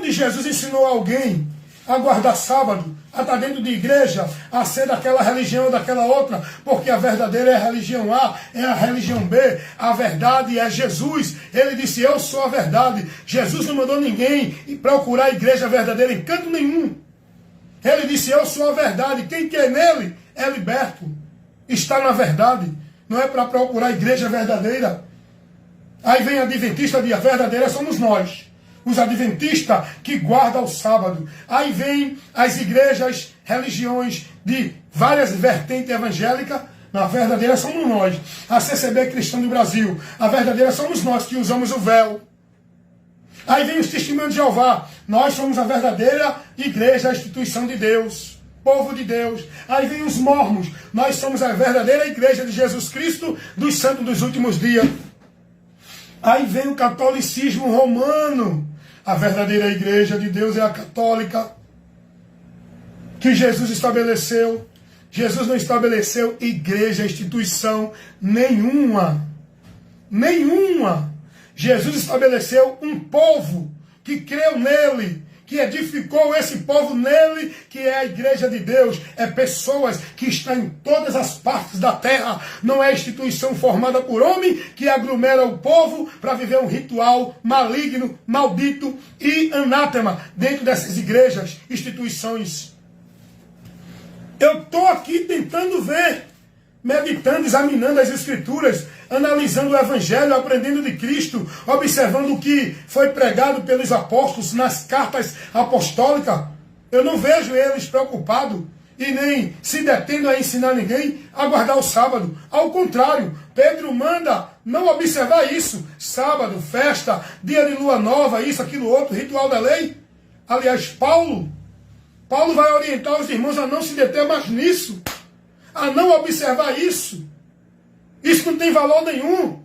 Aonde Jesus ensinou alguém a guardar sábado, a estar dentro de igreja, a ser daquela religião ou daquela outra, porque a verdadeira é a religião A, é a religião B, a verdade é Jesus. Ele disse, eu sou a verdade. Jesus não mandou ninguém procurar a igreja verdadeira em canto nenhum. Ele disse, eu sou a verdade. Quem quer nele é liberto. Está na verdade. Não é para procurar a igreja verdadeira. Aí vem a adventista, a verdadeira somos nós. Os adventistas que guardam o sábado. Aí vem as igrejas, religiões de várias vertentes evangélicas. Na verdadeira somos nós. A CCB Cristã do Brasil. A verdadeira somos nós que usamos o véu. Aí vem os testemunhos de Jeová. Nós somos a verdadeira igreja, a instituição de Deus. Povo de Deus. Aí vem os mormons. Nós somos a verdadeira igreja de Jesus Cristo, dos santos dos últimos dias. Aí vem o catolicismo romano. A verdadeira igreja de Deus é a católica, que Jesus estabeleceu. Jesus não estabeleceu igreja, instituição nenhuma. Nenhuma. Jesus estabeleceu um povo que creu nele, que edificou esse povo nele, que é a igreja de Deus. É pessoas que estão em todas as partes da terra. Não é instituição formada por homem que aglomera o povo para viver um ritual maligno, maldito e anátema dentro dessas igrejas, instituições. Eu estou aqui tentando ver, meditando, examinando as escrituras, analisando o evangelho, aprendendo de Cristo, observando o que foi pregado pelos apóstolos nas cartas apostólicas. Eu não vejo eles preocupados e nem se detendo a ensinar ninguém a guardar o sábado. Ao contrário, Pedro manda não observar isso. Sábado, festa, dia de lua nova, isso, aquilo, outro, ritual da lei. Aliás, Paulo vai orientar os irmãos a não se deter mais nisso, a não observar isso. Isso não tem valor nenhum.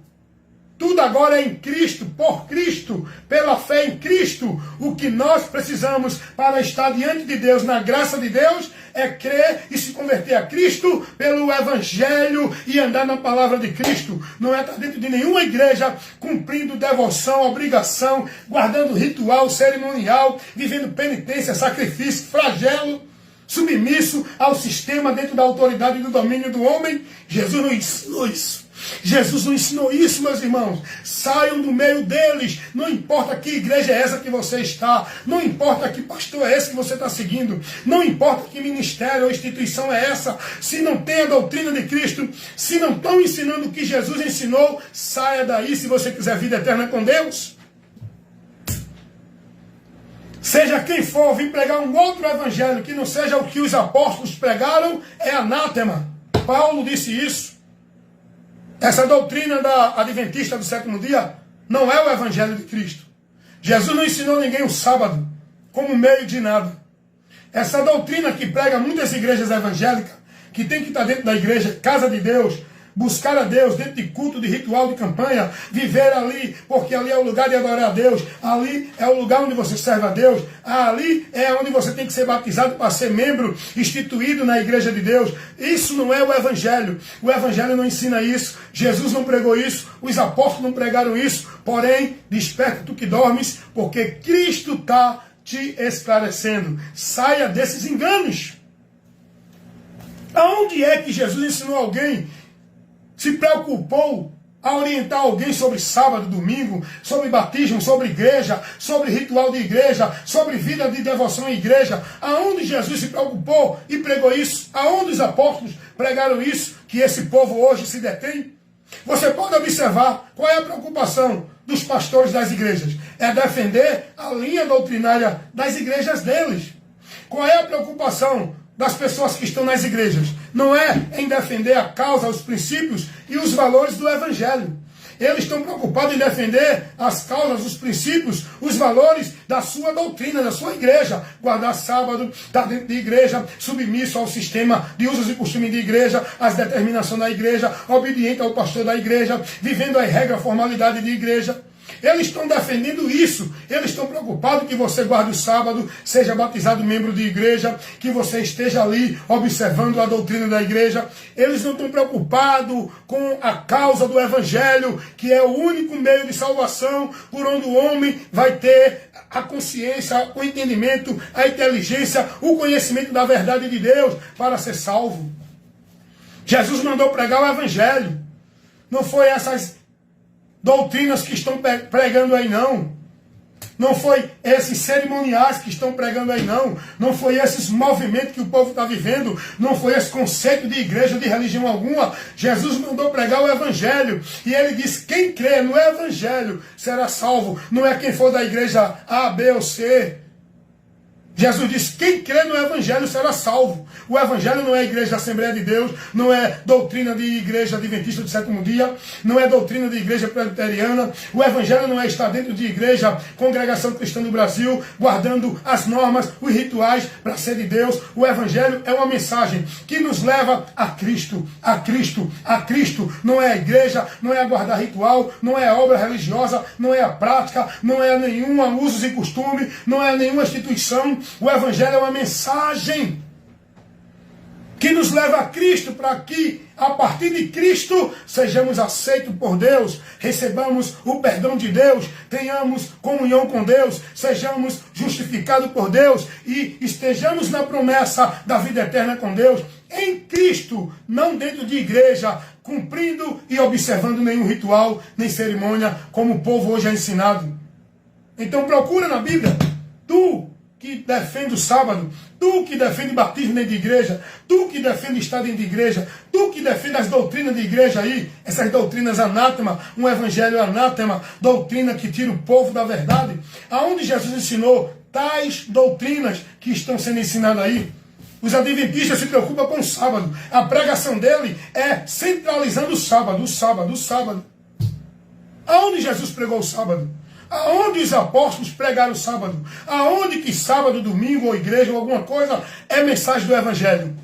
Tudo agora é em Cristo, por Cristo, pela fé em Cristo. O que nós precisamos para estar diante de Deus, na graça de Deus, é crer e se converter a Cristo pelo Evangelho e andar na palavra de Cristo. Não é estar dentro de nenhuma igreja cumprindo devoção, obrigação, guardando ritual, cerimonial, vivendo penitência, sacrifício, flagelo, submisso ao sistema dentro da autoridade e do domínio do homem. Jesus não ensinou isso. Jesus não ensinou isso, meus irmãos. Saiam do meio deles. Não importa que igreja é essa que você está. Não importa que pastor é esse que você está seguindo. Não importa que ministério ou instituição é essa. Se não tem a doutrina de Cristo, se não estão ensinando o que Jesus ensinou, saia daí se você quiser vida eterna com Deus. Seja quem for vir pregar um outro evangelho que não seja o que os apóstolos pregaram, é anátema. Paulo disse isso. Essa doutrina da adventista do sétimo dia não é o evangelho de Cristo. Jesus não ensinou ninguém o sábado como meio de nada. Essa doutrina que prega muitas igrejas evangélicas, que tem que estar dentro da igreja, casa de Deus, buscar a Deus dentro de culto, de ritual, de campanha, viver ali, porque ali é o lugar de adorar a Deus, ali é o lugar onde você serve a Deus, ali é onde você tem que ser batizado para ser membro, instituído na igreja de Deus. Isso não é o Evangelho. O Evangelho não ensina isso, Jesus não pregou isso, os apóstolos não pregaram isso. Porém, desperta tu que dormes, porque Cristo está te esclarecendo. Saia desses enganos. Aonde é que Jesus ensinou alguém, se preocupou a orientar alguém sobre sábado, domingo, sobre batismo, sobre igreja, sobre ritual de igreja, sobre vida de devoção em igreja? Aonde Jesus se preocupou e pregou isso? Aonde os apóstolos pregaram isso, que esse povo hoje se detém? Você pode observar qual é a preocupação dos pastores das igrejas. É defender a linha doutrinária das igrejas deles. Qual é a preocupação das pessoas que estão nas igrejas? Não é em defender a causa, os princípios e os valores do Evangelho. Eles estão preocupados em defender as causas, os princípios, os valores da sua doutrina, da sua igreja. Guardar sábado, estar dentro de igreja, submisso ao sistema de usos e costumes de igreja, às determinações da igreja, obediente ao pastor da igreja, vivendo as regras, a formalidade de igreja. Eles estão defendendo isso. Eles estão preocupados que você guarde o sábado, seja batizado membro de igreja, que você esteja ali observando a doutrina da igreja. Eles não estão preocupados com a causa do evangelho, que é o único meio de salvação, por onde o homem vai ter a consciência, o entendimento, a inteligência, o conhecimento da verdade de Deus para ser salvo. Jesus mandou pregar o evangelho. Não foi essas doutrinas que estão pregando aí, não. Não foi esses cerimoniais que estão pregando aí, não. Não foi esses movimentos que o povo está vivendo. Não foi esse conceito de igreja, de religião alguma. Jesus mandou pregar o evangelho. E ele diz, quem crê no evangelho será salvo. Não é quem for da igreja A, B ou C. Jesus disse, quem crê no evangelho será salvo. O evangelho não é a igreja da Assembleia de Deus, não é doutrina de igreja adventista do sétimo dia, não é doutrina de igreja presbiteriana. O evangelho não é estar dentro de igreja, congregação cristã do Brasil, guardando as normas, os rituais para ser de Deus. O evangelho é uma mensagem que nos leva a Cristo, a Cristo, a Cristo. Não é a igreja, não é a guardar ritual, não é a obra religiosa, não é a prática, não é nenhum usos e costume, não é nenhuma instituição. O evangelho é uma mensagem que nos leva a Cristo, para que, a partir de Cristo, sejamos aceitos por Deus, recebamos o perdão de Deus, tenhamos comunhão com Deus, sejamos justificados por Deus e estejamos na promessa da vida eterna com Deus, em Cristo, não dentro de igreja, cumprindo e observando nenhum ritual, nem cerimônia, como o povo hoje é ensinado. Então procura na Bíblia, tu que defende o sábado, tu que defende batismo dentro de igreja, tu que defende estar dentro de igreja, tu que defende as doutrinas de igreja aí, essas doutrinas anátema, um evangelho anátema, doutrina que tira o povo da verdade, aonde Jesus ensinou tais doutrinas que estão sendo ensinadas aí. Os adventistas se preocupam com o sábado, a pregação dele é centralizando o sábado, o sábado, o sábado. Aonde Jesus pregou o sábado? Aonde os apóstolos pregaram o sábado? Aonde que sábado, domingo, ou igreja, ou alguma coisa, é mensagem do evangelho?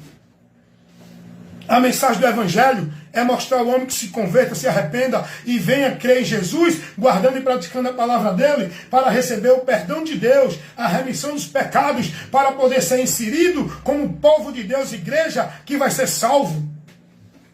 A mensagem do evangelho é mostrar ao homem que se converta, se arrependa e venha crer em Jesus, guardando e praticando a palavra dele, para receber o perdão de Deus, a remissão dos pecados, para poder ser inserido como povo de Deus, igreja, que vai ser salvo.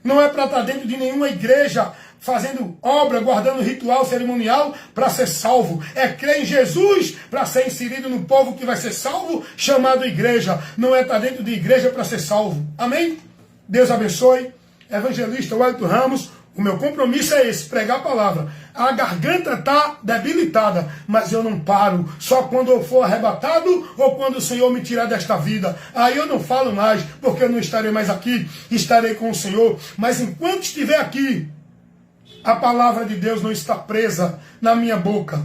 Não é para estar dentro de nenhuma igreja, fazendo obra, guardando ritual cerimonial para ser salvo. É crer em Jesus para ser inserido no povo que vai ser salvo, chamado igreja. Não é estar dentro de igreja para ser salvo. Amém? Deus abençoe. Evangelista Wellington Ramos, o meu compromisso é esse, pregar a palavra. A garganta está debilitada, mas eu não paro. Só quando eu for arrebatado ou quando o Senhor me tirar desta vida. Aí eu não falo mais, porque eu não estarei mais aqui. Estarei com o Senhor. Mas enquanto estiver aqui, a palavra de Deus não está presa na minha boca.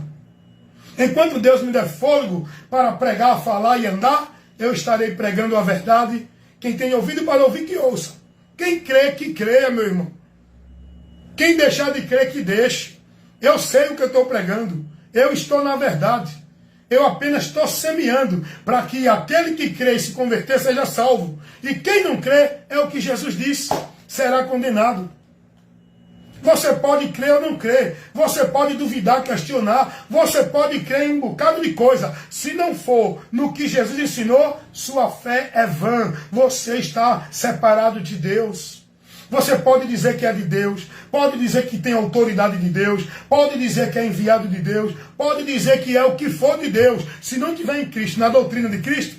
Enquanto Deus me der fôlego para pregar, falar e andar, eu estarei pregando a verdade. Quem tem ouvido para ouvir, que ouça. Quem crê, que creia, meu irmão. Quem deixar de crer, que deixe. Eu sei o que eu estou pregando. Eu estou na verdade. Eu apenas estou semeando para que aquele que crê e se converter seja salvo. E quem não crê, é o que Jesus disse, será condenado. Você pode crer ou não crer. Você pode duvidar, questionar. Você pode crer em um bocado de coisa. Se não for no que Jesus ensinou, sua fé é vã. Você está separado de Deus. Você pode dizer que é de Deus. Pode dizer que tem autoridade de Deus. Pode dizer que é enviado de Deus. Pode dizer que é o que for de Deus. Se não estiver em Cristo, na doutrina de Cristo,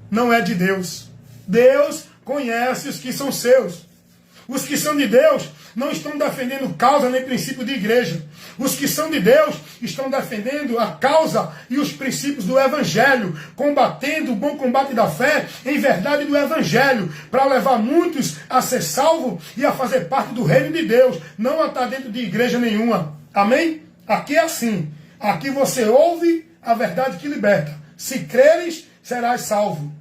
não é de Deus. Deus conhece os que são seus. Os que são de Deus não estão defendendo causa nem princípio de igreja. Os que são de Deus estão defendendo a causa e os princípios do Evangelho, combatendo o bom combate da fé em verdade do Evangelho, para levar muitos a ser salvos e a fazer parte do reino de Deus, não a estar dentro de igreja nenhuma. Amém? Aqui é assim. Aqui você ouve a verdade que liberta. Se creres, serás salvo.